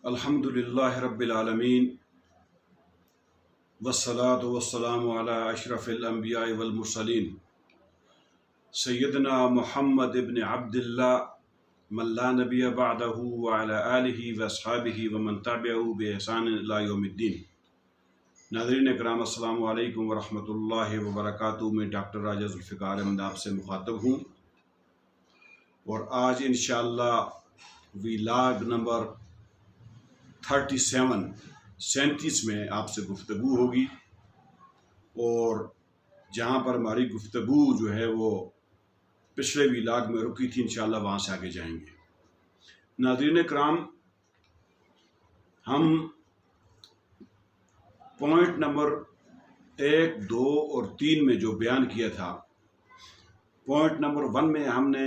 الحمدللہ رب العالمین والصلاة والسلام علی اشرف الانبیاء والمرسلین سیدنا محمد ابن عبداللہ من لا نبی بعدہ وعلی آلہ واصحابہ ومن تبعہ بإحسان الی یوم الدین۔ ناظرین اکرام، السلام علیکم ورحمۃ اللہ وبرکاتہ۔ میں ڈاکٹر راجہ ذوالفقار احمد آپ سے مخاطب ہوں، اور آج انشاءاللہ ویلاگ نمبر 37 میں آپ سے گفتگو ہوگی، اور جہاں پر ہماری گفتگو جو ہے وہ پچھلے ویلاگ میں رکی تھی، انشاءاللہ وہاں سے آگے جائیں گے۔ ناظرین کرام، ہم پوائنٹ نمبر 1، 2 اور 3 میں جو بیان کیا تھا، پوائنٹ نمبر 1 میں ہم نے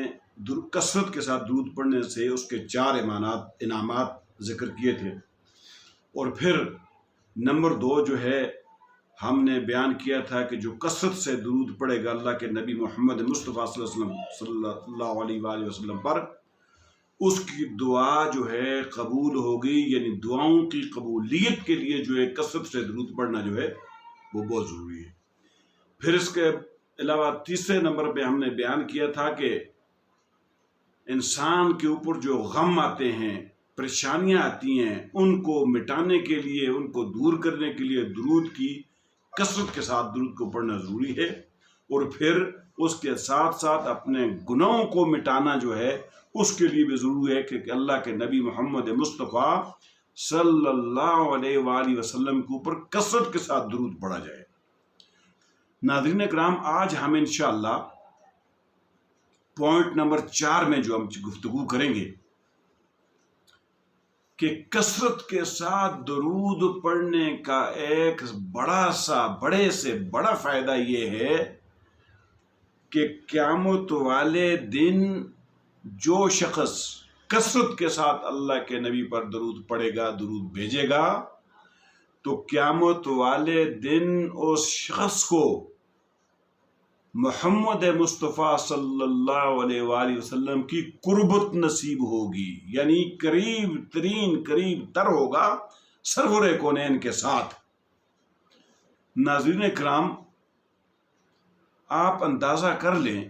کثرت کے ساتھ درود پڑھنے سے اس کے 4 انعامات ذکر کیے تھے، اور پھر نمبر 2 جو ہے ہم نے بیان کیا تھا کہ جو کثرت سے درود پڑھے گا اللہ کے نبی محمد مصطفیٰ صلی اللہ علیہ وآلہ وسلم پر، اس کی دعا جو ہے قبول ہوگی، یعنی دعاؤں کی قبولیت کے لیے جو ہے کثرت سے درود پڑھنا جو ہے وہ بہت ضروری ہے۔ پھر اس کے علاوہ تیسرے نمبر پہ ہم نے بیان کیا تھا کہ انسان کے اوپر جو غم آتے ہیں، پریشانیاں آتی ہیں، ان کو مٹانے کے لیے، ان کو دور کرنے کے لیے درود کی کثرت کے ساتھ درود کو پڑھنا ضروری ہے، اور پھر اس کے ساتھ ساتھ اپنے گناہوں کو مٹانا جو ہے اس کے لیے بھی ضروری ہے کہ اللہ کے نبی محمد مصطفیٰ صلی اللہ علیہ وآلہ وسلم کے اوپر کثرت کے ساتھ درود پڑھا جائے۔ ناظرین اکرام، آج ہم انشاءاللہ پوائنٹ نمبر 4 میں جو ہم گفتگو کریں گے کہ کثرت کے ساتھ درود پڑھنے کا ایک بڑے سے بڑا فائدہ یہ ہے کہ قیامت والے دن جو شخص کثرت کے ساتھ اللہ کے نبی پر درود پڑھے گا، درود بھیجے گا، تو قیامت والے دن اس شخص کو محمد مصطفیٰ صلی اللہ علیہ وآلہ وسلم کی قربت نصیب ہوگی، یعنی قریب تر ہوگا سرور کونین کے ساتھ۔ ناظرین کرام، آپ اندازہ کر لیں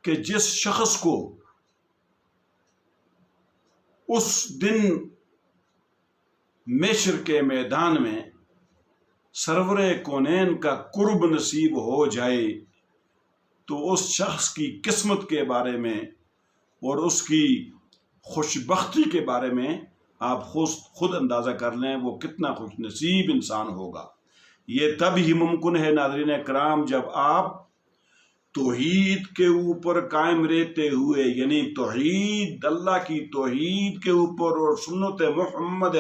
کہ جس شخص کو اس دن محشر کے میدان میں سرور کونین کا قرب نصیب ہو جائے، تو اس شخص کی قسمت کے بارے میں اور اس کی خوش بختی کے بارے میں آپ خود اندازہ کر لیں وہ کتنا خوش نصیب انسان ہوگا۔ یہ تب ہی ممکن ہے ناظرین کرام جب آپ توحید کے اوپر قائم رہتے ہوئے، یعنی توحید، اللہ کی توحید کے اوپر اور سنت محمد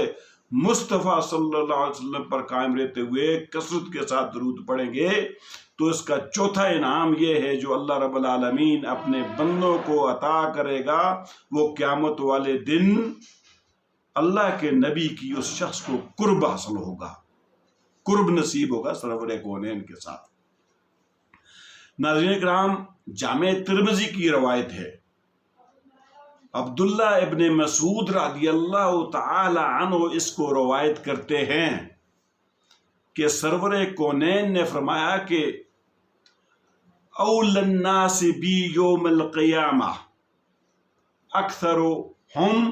مصطفیٰ صلی اللہ علیہ وسلم پر قائم رہتے ہوئے کثرت کے ساتھ درود پڑھیں گے، تو اس کا چوتھا انعام یہ ہے جو اللہ رب العالمین اپنے بندوں کو عطا کرے گا، وہ قیامت والے دن اللہ کے نبی کی اس شخص کو قرب حاصل ہوگا، قرب نصیب ہوگا سرور کونین کے ساتھ۔ ناظرین کرام، جامع ترمذی کی روایت ہے، عبداللہ ابن مسعود رضی اللہ تعالی عنہ اس کو روایت کرتے ہیں کہ سرور کونین نے فرمایا کہ اول الناس بی یوم القیامہ اکثرہم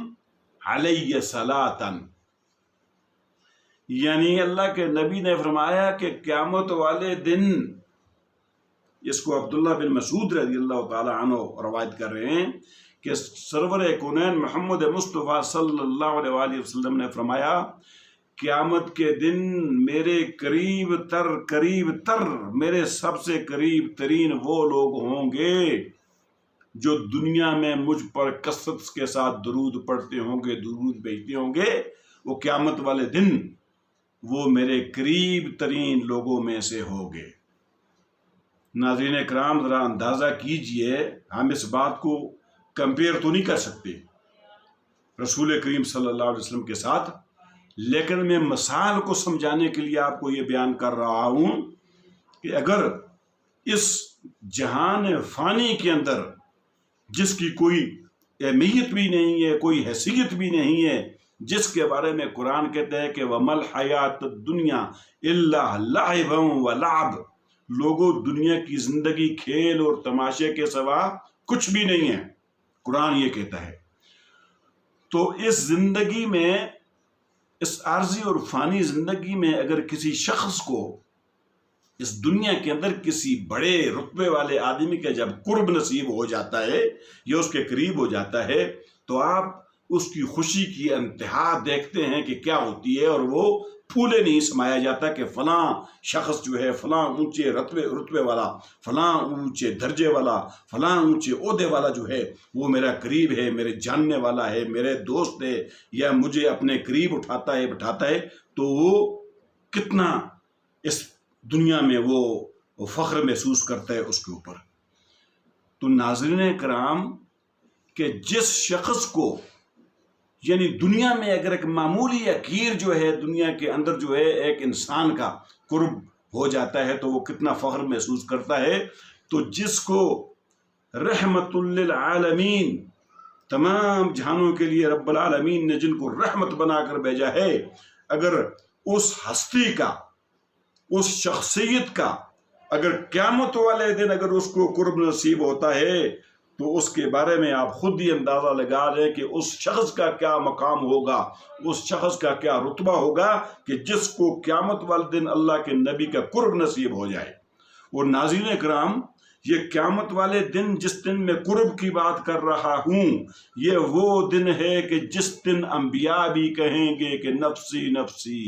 علی صلاۃ، یعنی اللہ کے نبی نے فرمایا کہ قیامت والے دن، اس کو عبداللہ بن مسعود رضی اللہ تعالی عنہ روایت کر رہے ہیں کہ سرور کونین محمد مصطفیٰ صلی اللہ علیہ وآلہ وسلم نے فرمایا، قیامت کے دن میرے قریب تر میرے سب سے قریب ترین وہ لوگ ہوں گے جو دنیا میں مجھ پر کثرت کے ساتھ درود پڑھتے ہوں گے، درود بھیجتے ہوں گے، وہ قیامت والے دن وہ میرے قریب ترین لوگوں میں سے ہوں گے۔ ناظرین اکرام، ذرا اندازہ کیجئے، ہم اس بات کو کمپیئر تو نہیں کر سکتے رسول کریم صلی اللہ علیہ وسلم کے ساتھ، لیکن میں مثال کو سمجھانے کے لیے آپ کو یہ بیان کر رہا ہوں کہ اگر اس جہان فانی کے اندر جس کی کوئی اہمیت بھی نہیں ہے، کوئی حیثیت بھی نہیں ہے، جس کے بارے میں قرآن کہتا ہے کہ وَمَا الْحَيَاةُ الدُّنْيَا إِلَّا لَعِبٌ وَلَعْبٌ، لوگوں دنیا کی زندگی کھیل اور تماشے کے سوا کچھ بھی نہیں ہے، قرآن یہ کہتا ہے۔ تو اس زندگی میں، اس عارضی اور فانی زندگی میں اگر کسی شخص کو اس دنیا کے اندر کسی بڑے رتبے والے آدمی کا جب قرب نصیب ہو جاتا ہے یا اس کے قریب ہو جاتا ہے تو آپ اس کی خوشی کی انتہا دیکھتے ہیں کہ کیا ہوتی ہے، اور وہ پھولے نہیں سمایا جاتا کہ فلاں شخص جو ہے فلاں اونچے رتبے والا، فلاں اونچے درجے والا، فلاں اونچے عہدے والا جو ہے وہ میرا قریب ہے، میرے جاننے والا ہے، میرے دوست ہے، یا مجھے اپنے قریب اٹھاتا ہے بٹھاتا ہے، تو وہ کتنا اس دنیا میں وہ فخر محسوس کرتا ہے اس کے اوپر۔ تو ناظرین کرام، کہ جس شخص کو یعنی دنیا میں اگر ایک معمولی حقیر جو ہے دنیا کے اندر جو ہے ایک انسان کا قرب ہو جاتا ہے تو وہ کتنا فخر محسوس کرتا ہے، تو جس کو رحمت للعالمین، تمام جہانوں کے لیے رب العالمین نے جن کو رحمت بنا کر بھیجا ہے، اگر اس ہستی کا، اس شخصیت کا اگر قیامت والے دن اگر اس کو قرب نصیب ہوتا ہے تو اس کے بارے میں آپ خود ہی اندازہ لگا لیں کہ اس شخص کا کیا مقام ہوگا، اس شخص کا کیا رتبہ ہوگا کہ جس کو قیامت والے دن اللہ کے نبی کا قرب نصیب ہو جائے۔ اور ناظرین کرام، یہ قیامت والے دن جس دن میں قرب کی بات کر رہا ہوں، یہ وہ دن ہے کہ جس دن انبیاء بھی کہیں گے کہ نفسی نفسی۔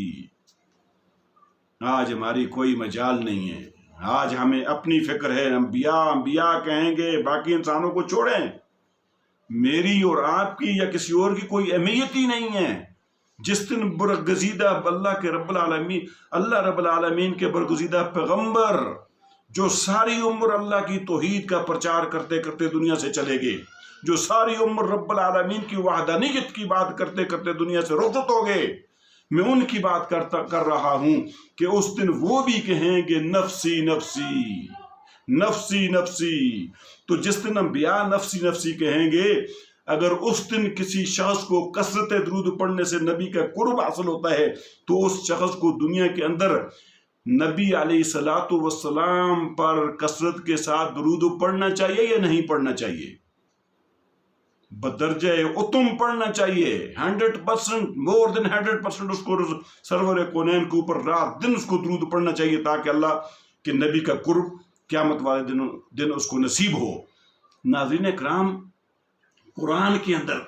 آج ہماری کوئی مجال نہیں ہے، آج ہمیں اپنی فکر ہے، انبیاء کہیں گے، باقی انسانوں کو چھوڑیں، میری اور آپ کی یا کسی اور کی کوئی اہمیت ہی نہیں ہے۔ جس دن برگزیدہ اللہ رب العالمین کے برگزیدہ پیغمبر جو ساری عمر اللہ کی توحید کا پرچار کرتے کرتے دنیا سے چلے گئے، جو ساری عمر رب العالمین کی وحدانیت کی بات کرتے کرتے دنیا سے رخصت ہو گئے، میں ان کی بات کر رہا ہوں کہ اس دن وہ بھی کہیں گے نفسی نفسی نفسی نفسی۔ تو جس دن انبیاء نفسی نفسی کہیں گے، اگر اس دن کسی شخص کو کثرت درود پڑھنے سے نبی کا قرب حاصل ہوتا ہے تو اس شخص کو دنیا کے اندر نبی علیہ الصلوۃ والسلام پر کثرت کے ساتھ درود پڑھنا چاہیے یا نہیں پڑھنا چاہیے؟ بدرجہ اتم پڑھنا چاہیے، 100%، مور دین 100% اس کو سرور کونین کے اوپر رات دن اس کو درود پڑھنا چاہیے تاکہ اللہ کے نبی کا قرب قیامت والے دن اس کو نصیب ہو۔ ناظرین کرام، قرآن کے اندر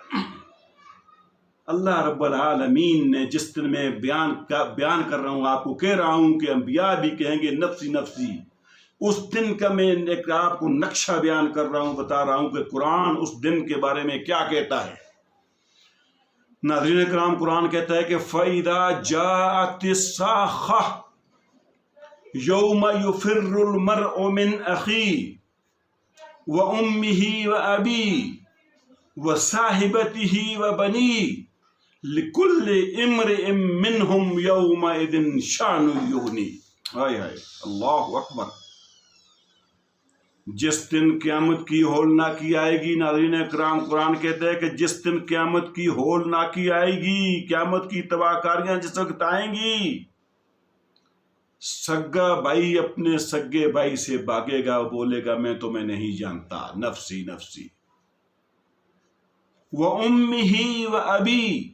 اللہ رب العالمین نے جس دن میں بیان کر رہا ہوں، آپ کو کہہ رہا ہوں کہ انبیاء بھی کہیں گے نفسی نفسی، اس دن کا میں ایک آپ کو نقشہ بیان کر رہا ہوں، بتا رہا ہوں کہ قرآن اس دن کے بارے میں کیا کہتا ہے۔ ناظرین کرام، قرآن کہتا ہے کہ فَإِذَا جَاءَتِ الصَّاخَّةُ يَوْمَ يُفِرُّ الْمَرْءُ مِنْ أَخِيهِ وَأُمِّهِ وَأَبِيهِ وَصَاحِبَتِهِ وَبَنِيهِ لِكُلِّ امْرِئٍ مِّنْهُمْ يَوْمَئِذٍ شَأْنٌ يُغْنِيهِ۔ ہائے ہائے، اللہ اکبر۔ جس دن قیامت کی ہولناکی آئے گی، ناظرین کرام، قرآن کہتا ہے کہ جس دن قیامت کی ہولناکی آئے گی، قیامت کی تباہ کاریاں جس وقت آئیں گی، سگا بھائی اپنے سگے بھائی سے بھاگے گا، بولے گا میں تمہیں نہیں جانتا، نفسی نفسی۔ وَأُمِّهِ وَأَبِيهِ،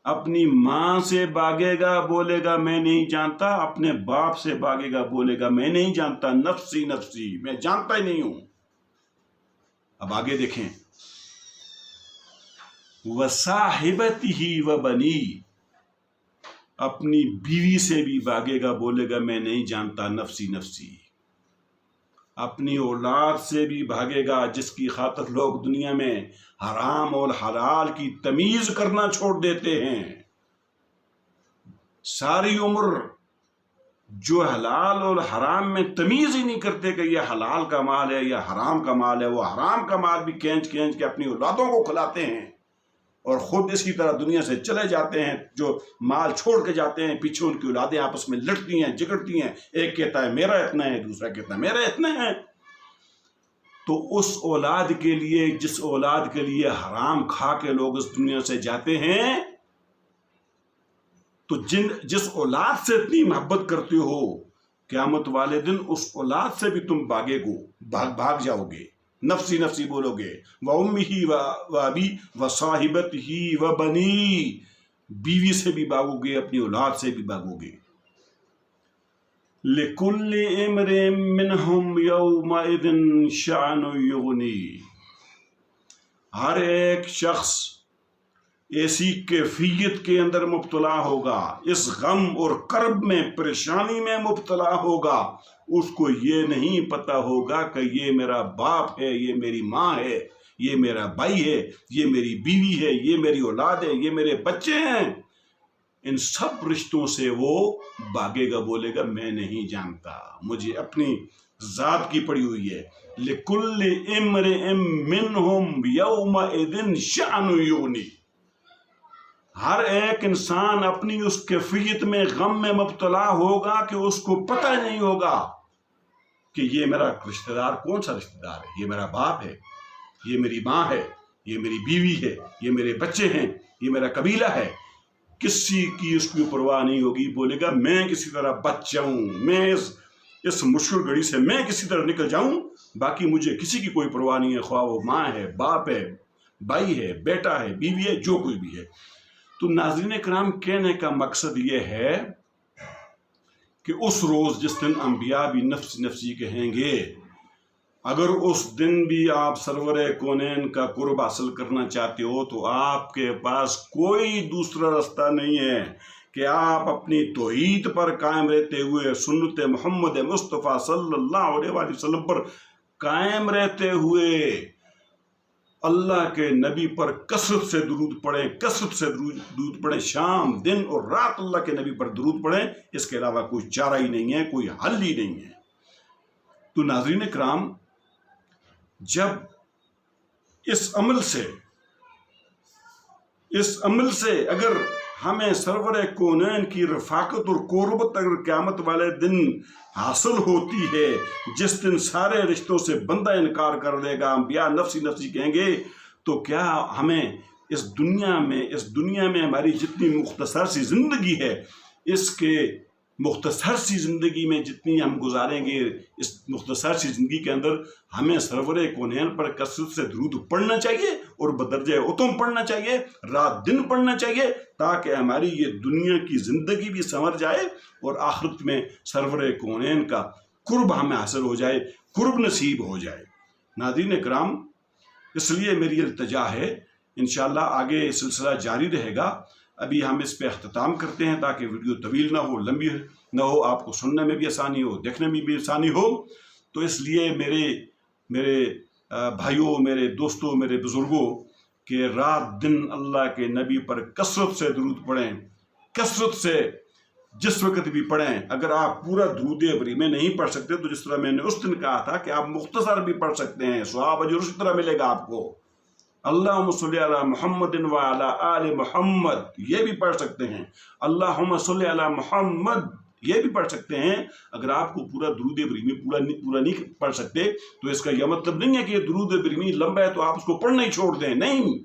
اپنی ماں سے بھاگے گا، بولے گا میں نہیں جانتا، اپنے باپ سے بھاگے گا، بولے گا میں نہیں جانتا، نفسی نفسی، میں جانتا ہی نہیں ہوں۔ اب آگے دیکھیں، وَصَاحِبَتِهِ وَبَنِيهِ، اپنی بیوی سے بھی بھاگے گا، بولے گا میں نہیں جانتا، نفسی نفسی۔ اپنی اولاد سے بھی بھاگے گا، جس کی خاطر لوگ دنیا میں حرام اور حلال کی تمیز کرنا چھوڑ دیتے ہیں۔ ساری عمر جو حلال اور حرام میں تمیز ہی نہیں کرتے کہ یہ حلال کا مال ہے یا حرام کا مال ہے، وہ حرام کا مال بھی کھینچ کے اپنی اولادوں کو کھلاتے ہیں اور خود اسی طرح دنیا سے چلے جاتے ہیں۔ جو مال چھوڑ کے جاتے ہیں، پیچھے ان کی اولادیں آپس میں لڑتی ہیں، جگڑتی ہیں، ایک کہتا ہے میرا اتنا ہے، دوسرا کہتا ہے میرا اتنا ہے۔ تو اس اولاد کے لیے جس اولاد کے لیے حرام کھا کے لوگ اس دنیا سے جاتے ہیں، تو جس اولاد سے اتنی محبت کرتے ہو، قیامت والے دن اس اولاد سے بھی تم بھاگ جاؤ گے، نفسی نفسی بولو گے، وَأُمِّهِ وَأَبِيهِ وَصَاحِبَتِهِ وَبَنِيهِ، بیوی سے بھی بھاگو گے، اپنی اولاد سے بھی بھاگو گے۔ لِكُلِّ امْرِئٍ مِّنْهُمْ يَوْمَئِذٍ شَأْنٌ يُغْنِيهِ، ہر ایک شخص ایسی کیفیت کے اندر مبتلا ہوگا، اس غم اور کرب میں، پریشانی میں مبتلا ہوگا، اس کو یہ نہیں پتا ہوگا کہ یہ میرا باپ ہے، یہ میری ماں ہے، یہ میرا بھائی ہے، یہ میری بیوی ہے، یہ میری اولاد ہے، یہ میرے بچے ہیں۔ ان سب رشتوں سے وہ بھاگے گا، بولے گا میں نہیں جانتا، مجھے اپنی ذات کی پڑی ہوئی ہے۔ لِكُلِّ امْرِئٍ مِّنْهُمْ يَوْمَئِذٍ شَأْنٌ يُغْنِيهِ، ہر ایک انسان اپنی اس کیفیت میں، غم میں مبتلا ہوگا کہ اس کو پتہ نہیں ہوگا کہ یہ میرا رشتہ دار کون سا رشتہ دار ہے، یہ میرا باپ ہے، یہ میری ماں ہے، یہ میری بیوی ہے، یہ میرے بچے ہیں، یہ میرا قبیلہ ہے۔ کسی کی اس کی پرواہ نہیں ہوگی، بولے گا میں کسی طرح بچ جاؤں، میں اس مشکل گھڑی سے میں کسی طرح نکل جاؤں، باقی مجھے کسی کی کوئی پرواہ نہیں ہے، خواہ وہ ماں ہے، باپ ہے، بھائی ہے، بیٹا ہے، بیوی ہے، جو کوئی بھی ہے۔ تو ناظرین کرام، کہنے کا مقصد یہ ہے کہ اس روز جس دن انبیاء بھی نفسی نفسی کہیں گے، اگر اس دن بھی آپ سرور کونین کا قرب حاصل کرنا چاہتے ہو تو آپ کے پاس کوئی دوسرا رستہ نہیں ہے کہ آپ اپنی توحید پر قائم رہتے ہوئے، سنت محمد مصطفیٰ صلی اللہ علیہ وآلہ وسلم پر قائم رہتے ہوئے اللہ کے نبی پر کثرت سے درود پڑھیں، کثرت سے درود پڑھیں، شام دن اور رات اللہ کے نبی پر درود پڑھیں۔ اس کے علاوہ کوئی چارہ ہی نہیں ہے، کوئی حل ہی نہیں ہے۔ تو ناظرین کرام، جب اس عمل سے اگر ہمیں سرور کونین کی رفاقت اور قربت اگر قیامت والے دن حاصل ہوتی ہے، جس دن سارے رشتوں سے بندہ انکار کر دے گا، انبیاء نفسی نفسی کہیں گے، تو کیا ہمیں اس دنیا میں ہماری جتنی مختصر سی زندگی ہے، اس کے مختصر سی زندگی میں جتنی ہم گزاریں گے، اس مختصر سی زندگی کے اندر ہمیں سرور کونین پر کثرت سے درود پڑھنا چاہیے اور بدرجہ اتم پڑھنا چاہیے، رات دن پڑھنا چاہیے، تاکہ ہماری یہ دنیا کی زندگی بھی سنور جائے اور آخرت میں سرور کونین کا قرب ہمیں حاصل ہو جائے، قرب نصیب ہو جائے۔ ناظرین کرام، اس لیے میری التجا ہے، انشاءاللہ آگے سلسلہ جاری رہے گا۔ ابھی ہم اس پہ اختتام کرتے ہیں تاکہ ویڈیو طویل نہ ہو، لمبی نہ ہو، آپ کو سننے میں بھی آسانی ہو، دیکھنے میں بھی آسانی ہو۔ تو اس لیے میرے بھائیوں، میرے دوستوں، میرے بزرگوں، کہ رات دن اللہ کے نبی پر کثرت سے درود پڑھیں، کثرت سے جس وقت بھی پڑھیں۔ اگر آپ پورا درود ابراہیم میں نہیں پڑھ سکتے تو جس طرح میں نے اس دن کہا تھا کہ آپ مختصر بھی پڑھ سکتے ہیں، ثواب اجر اسی طرح ملے گا آپ کو۔ اللہم صلی علی محمد وعلی آل محمد، یہ بھی پڑھ سکتے ہیں۔ اللہم صلی علی محمد، یہ بھی پڑھ سکتے ہیں۔ اگر آپ کو پورا درود ابراہیمی پورا نہیں پڑھ سکتے تو اس کا یہ مطلب نہیں ہے کہ یہ درود ابراہیمی لمبا ہے تو آپ اس کو پڑھنا ہی چھوڑ دیں، نہیں،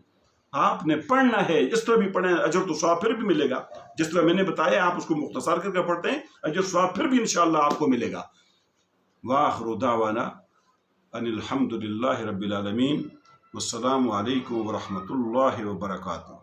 آپ نے پڑھنا ہے، جس طرح بھی پڑھیں، اجر تو ثواب پھر بھی ملے گا۔ جس طرح میں نے بتایا آپ اس کو مختصر کر کے پڑھتے ہیں، اجر ثواب پھر بھی انشاءاللہ آپ کو ملے گا۔ وآخر دعوانا ان الحمد للہ رب العالمین، والسلام علیکم ورحمۃ اللہ وبرکاتہ۔